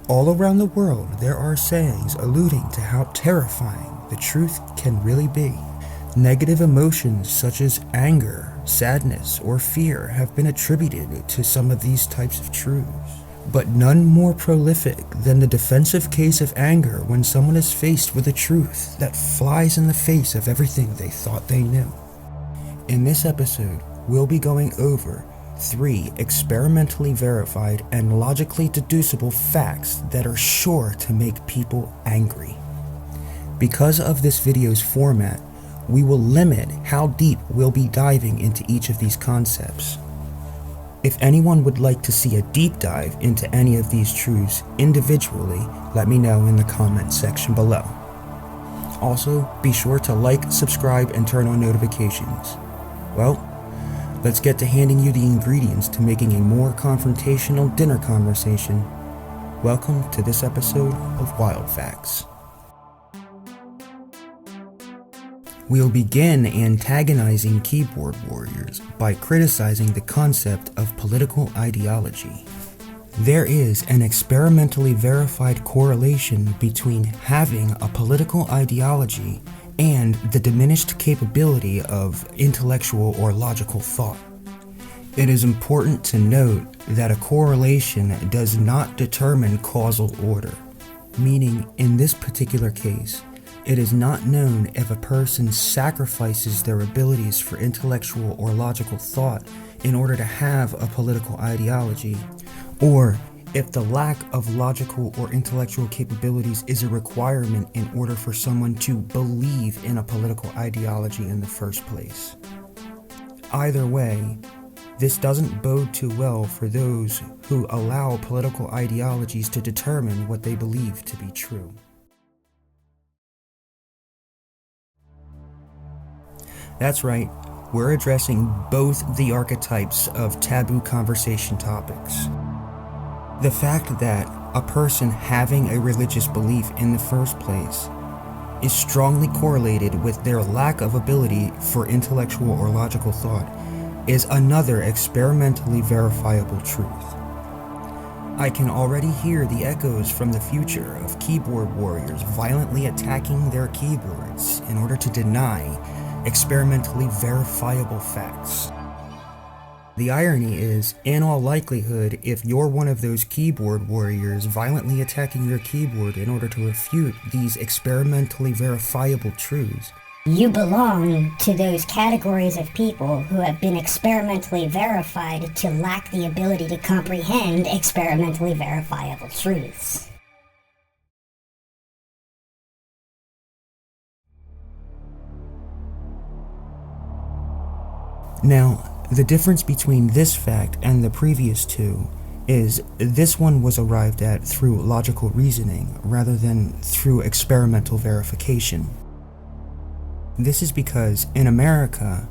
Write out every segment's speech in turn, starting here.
All around the world, there are sayings alluding to how terrifying the truth can really be. Negative emotions such as anger, sadness, or fear have been attributed to some of these types of truths, but none more prolific than the defensive case of anger when someone is faced with a truth that flies in the face of everything they thought they knew. In this episode, we'll be going over 3 experimentally verified and logically deducible facts that are sure to make people angry. Because of this video's format, we will limit how deep we'll be diving into each of these concepts. If anyone would like to see a deep dive into any of these truths individually, let me know in the comments section below. Also, be sure to like, subscribe, and turn on notifications. Well, let's get to handing you the ingredients to making a more confrontational dinner conversation. Welcome to this episode of Wild Facts. We'll begin antagonizing keyboard warriors by criticizing the concept of political ideology. There is an experimentally verified correlation between having a political ideology and the diminished capability of intellectual or logical thought. It is important to note that a correlation does not determine causal order, meaning in this particular case, it is not known if a person sacrifices their abilities for intellectual or logical thought in order to have a political ideology, or if the lack of logical or intellectual capabilities is a requirement in order for someone to believe in a political ideology in the first place. Either way, this doesn't bode too well for those who allow political ideologies to determine what they believe to be true. That's right, we're addressing both the archetypes of taboo conversation topics. The fact that a person having a religious belief in the first place is strongly correlated with their lack of ability for intellectual or logical thought is another experimentally verifiable truth. I can already hear the echoes from the future of keyboard warriors violently attacking their keyboards in order to deny experimentally verifiable facts. The irony is, in all likelihood, if you're one of those keyboard warriors violently attacking your keyboard in order to refute these experimentally verifiable truths, you belong to those categories of people who have been experimentally verified to lack the ability to comprehend experimentally verifiable truths. Now, the difference between this fact and the previous two is this one was arrived at through logical reasoning rather than through experimental verification. This is because in America,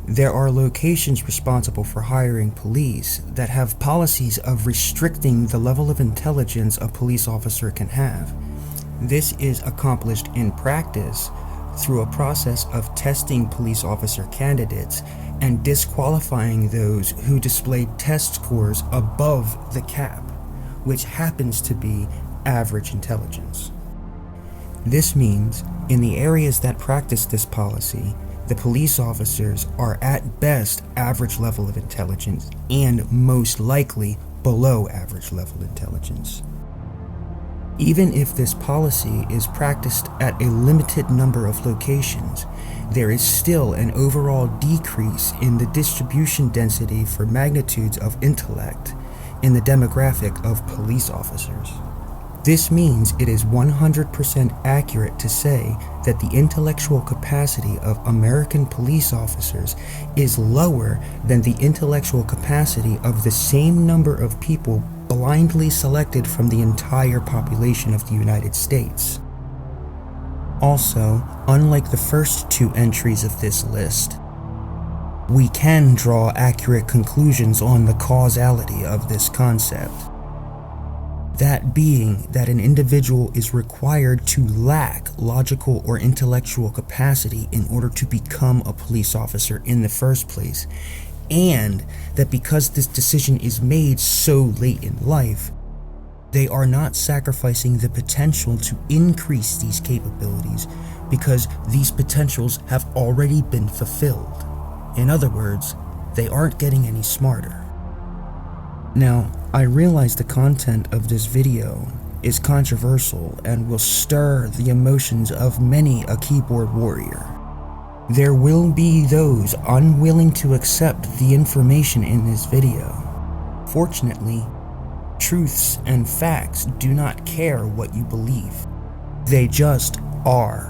there are locations responsible for hiring police that have policies of restricting the level of intelligence a police officer can have. This is accomplished in practice through a process of testing police officer candidates and disqualifying those who displayed test scores above the cap, which happens to be average intelligence. This means, in the areas that practice this policy, the police officers are at best average level of intelligence and most likely below average level intelligence. Even if this policy is practiced at a limited number of locations, there is still an overall decrease in the distribution density for magnitudes of intellect in the demographic of police officers. This means it is 100% accurate to say that the intellectual capacity of American police officers is lower than the intellectual capacity of the same number of people blindly selected from the entire population of the United States. Also, unlike the first 2 entries of this list, we can draw accurate conclusions on the causality of this concept. That being that an individual is required to lack logical or intellectual capacity in order to become a police officer in the first place, and that because this decision is made so late in life, They are not sacrificing the potential to increase these capabilities because these potentials have already been fulfilled. In other words, they aren't getting any smarter. Now, I realize the content of this video is controversial and will stir the emotions of many a keyboard warrior. There will be those unwilling to accept the information in this video. Fortunately, truths and facts do not care what you believe. They just are.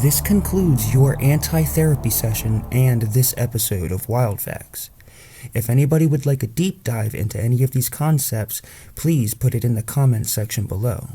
This concludes your anti-therapy session and this episode of Wild Facts. If anybody would like a deep dive into any of these concepts, please put it in the comments section below.